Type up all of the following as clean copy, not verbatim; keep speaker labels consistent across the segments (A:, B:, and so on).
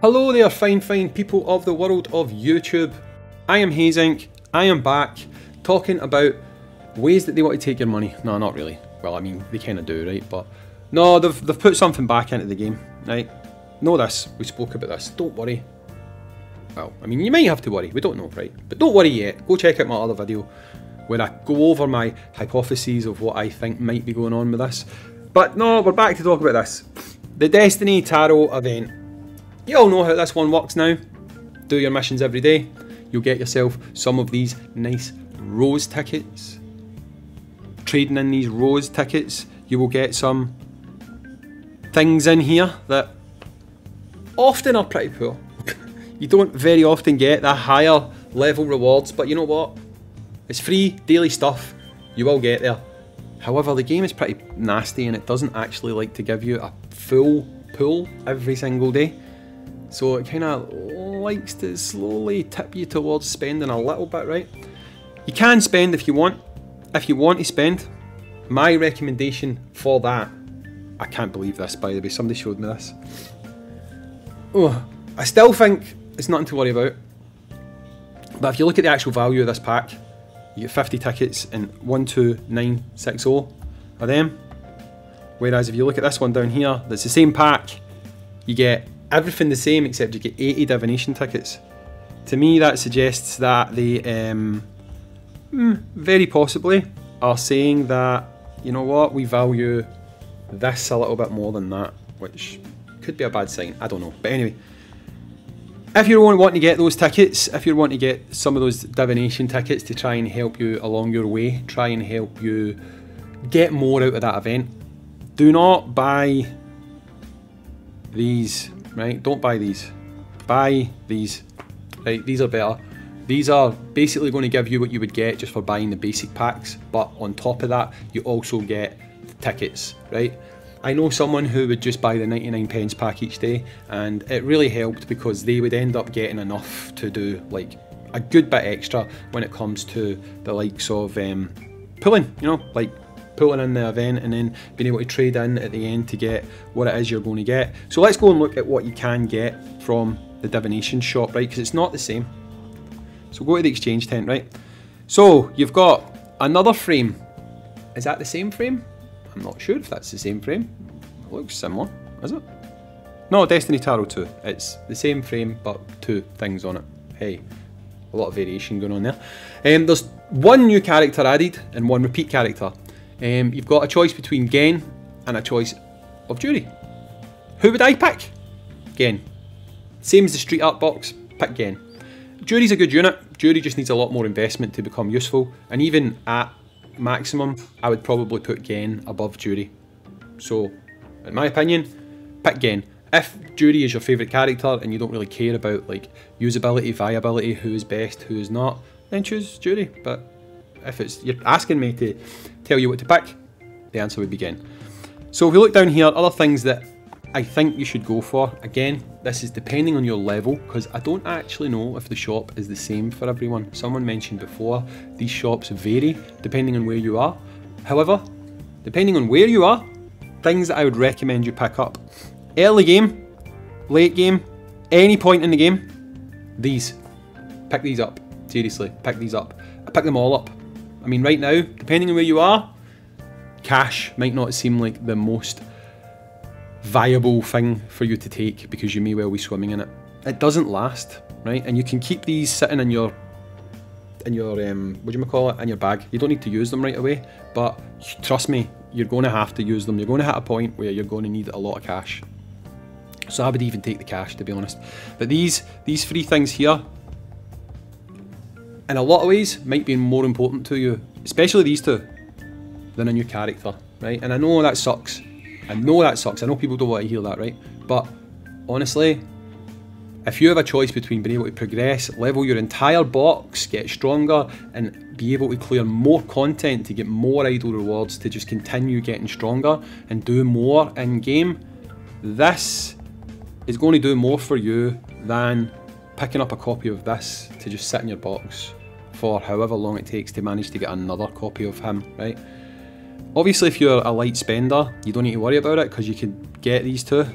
A: Hello there, fine people of the world of YouTube. I am Hayzink. I am back talking about ways that they want to take your money. No, not really. Well, I mean, they kind of do, right? But no, they've put something back into the game, right? Know this. We spoke about this. Don't worry. Well, I mean, you might have to worry. We don't know, right? But don't worry yet. Go check out my other video where I go over my hypotheses of what I think might be going on with this. But no, we're back to talk about this. The Destiny Tarot event. You all know how this one works now. Do your missions every day. You'll get yourself some of these nice rose tickets. Trading in these rose tickets, you will get some things in here that often are pretty poor. You don't very often get the higher level rewards, but you know what? It's free daily stuff. You will get there. However, the game is pretty nasty and it doesn't actually like to give you a full pull every single day. So it kind of likes to slowly tip you towards spending a little bit, right? You can spend if you want. If you want to spend, my recommendation for that, I can't believe this, by the way, somebody showed me this. Oh, I still think it's nothing to worry about. But if you look at the actual value of this pack, you get 50 tickets and 12960 of them. Whereas if you look at this one down here, that's the same pack, you get everything the same except you get 80 divination tickets. To me that suggests that they very possibly are saying that, you know what, we value this a little bit more than that, which could be a bad sign, I don't know. But anyway, if you're wanting to get those tickets, if you're wanting to get some of those divination tickets to try and help you along your way, try and help you get more out of that event, do not buy these. Right, don't buy these. Buy these. Right, these are better. These are basically going to give you what you would get just for buying the basic packs, but on top of that, you also get the tickets, right? I know someone who would just buy the 99 pence pack each day, and it really helped because they would end up getting enough to do like a good bit extra when it comes to the likes of pulling, you know, like pulling in the event and then being able to trade in at the end to get what it is you're going to get. So let's go and look at what you can get from the divination shop, right? Because it's not the same. So go to the exchange tent, right? So you've got another frame. Is that the same frame? I'm not sure if that's the same frame. It looks similar, is it? No, Destiny Tarot 2. It's the same frame but two things on it. Hey, a lot of variation going on there. There's one new character added and one repeat character. You've got a choice between Gen and a choice of Jury. Who would I pick? Gen. Same as the Street Art box, pick Gen. Jury's a good unit. Jury just needs a lot more investment to become useful, and even at maximum, I would probably put Gen above Jury. So, in my opinion, pick Gen. If Jury is your favourite character and you don't really care about like usability, viability, who is best, who is not, then choose Jury. But if it's you're asking me to tell you what to pick, the answer would be Gen. So if we look down here, other things that I think you should go for, again, this is depending on your level, because I don't actually know if the shop is the same for everyone. Someone mentioned before, these shops vary depending on where you are. However, depending on where you are, things that I would recommend you pick up. Early game, late game, any point in the game, these. Pick these up. Seriously, pick these up. I pick them all up. I mean, right now, depending on where you are, cash might not seem like the most viable thing for you to take because you may well be swimming in it. It doesn't last, right? And you can keep these sitting in your what do you call it, in your bag. You don't need to use them right away, but trust me, you're going to have to use them. You're going to hit a point where you're going to need a lot of cash. So I would even take the cash, to be honest. But these three things here, in a lot of ways, might be more important to you, especially these two, than a new character, right? And I know that sucks. I know that sucks. I know people don't want to hear that, right? But honestly, if you have a choice between being able to progress, level your entire box, get stronger, and be able to clear more content to get more idle rewards to just continue getting stronger and do more in game, this is going to do more for you than picking up a copy of this to just sit in your box for however long it takes to manage to get another copy of him, right? Obviously, if you're a light spender, you don't need to worry about it because you can get these two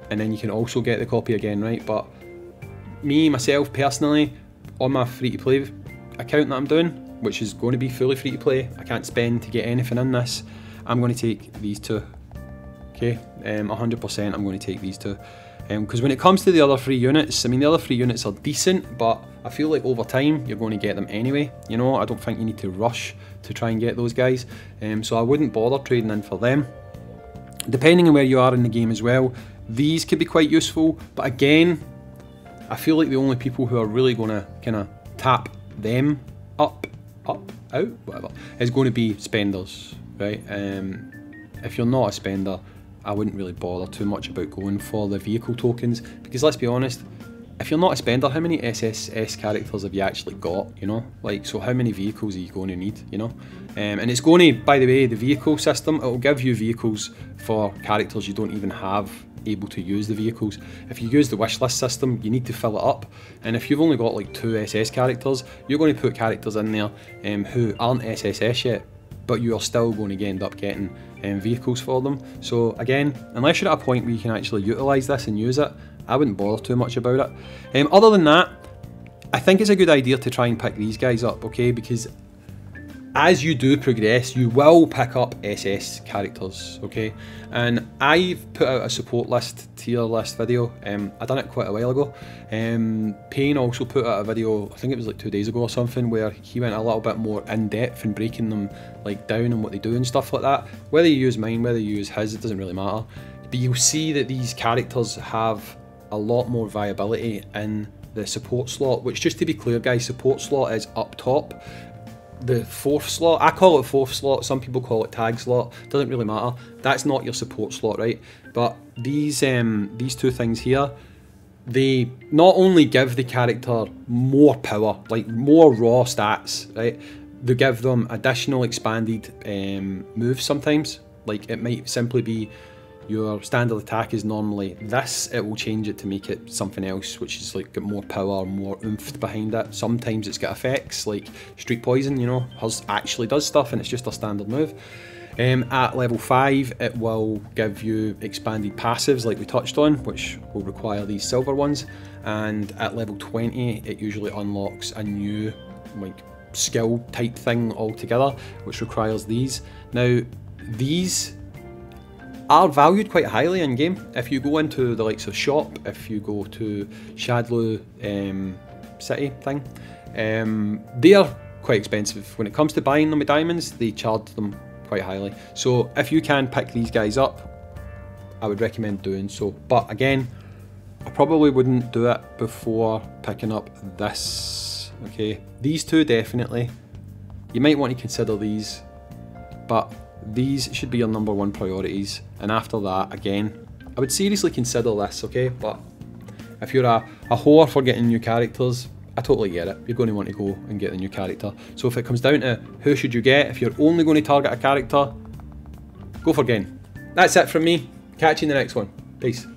A: and then you can also get the copy again, right? But me, myself, personally, on my free-to-play account that I'm doing, which is going to be fully free-to-play, I can't spend to get anything in this, I'm going to take these two, okay? 100% I'm going to take these two. Because when it comes to the other 3 units, I mean, the other 3 units are decent, but I feel like over time, you're going to get them anyway, you know? I don't think you need to rush to try and get those guys, so I wouldn't bother trading in for them. Depending on where you are in the game as well, these could be quite useful, but again, I feel like the only people who are really going to kind of tap them up, out, whatever, is going to be spenders, right? If you're not a spender, I wouldn't really bother too much about going for the vehicle tokens, because let's be honest, if you're not a spender, how many SSS characters have you actually got, you know? Like, so how many vehicles are you going to need, you know? And it's going to, by the way, the vehicle system, it'll give you vehicles for characters you don't even have able to use the vehicles. If you use the wishlist system, you need to fill it up, and if you've only got like 2 SS characters, you're going to put characters in there who aren't SSS yet, but you are still going to end up getting vehicles for them. So again, unless you're at a point where you can actually utilise this and use it, I wouldn't bother too much about it. Other than that, I think it's a good idea to try and pick these guys up, okay? Because as you do progress, you will pick up SS characters, okay? And I've put out a support list, tier list video. I done it quite a while ago. Payne also put out a video, I think it was like 2 days ago or something, where he went a little bit more in depth and breaking them like down and what they do and stuff like that. Whether you use mine, whether you use his, it doesn't really matter. But you'll see that these characters have a lot more viability in the support slot, which, just to be clear guys, support slot is up top. The 4th slot, I call it 4th slot, some people call it tag slot, doesn't really matter. That's not your support slot, right? But these 2 things here, they not only give the character more power, like more raw stats, right? They give them additional expanded moves sometimes. Like, it might simply be your standard attack is normally this, it will change it to make it something else, which is like got more power, more oomph behind it. Sometimes it's got effects like Street Poison, you know, hers actually does stuff and it's just a standard move. At level 5, it will give you expanded passives like we touched on, which will require these silver ones. And at level 20, it usually unlocks a new like skill type thing altogether, which requires these. Now, these are valued quite highly in game. If you go into the likes of shop, if you go to Shadlow City thing, they are quite expensive. When it comes to buying them with diamonds, they charge them quite highly. So if you can pick these guys up, I would recommend doing so. But again, I probably wouldn't do it before picking up this, okay? These 2 definitely. You might want to consider these, but these should be your #1 priorities, and after that, again, I would seriously consider this, okay? But if you're a whore for getting new characters, I totally get it. You're going to want to go and get the new character. So if it comes down to who should you get, if you're only going to target a character, go for Gen. That's it from me. Catch you in the next one. Peace.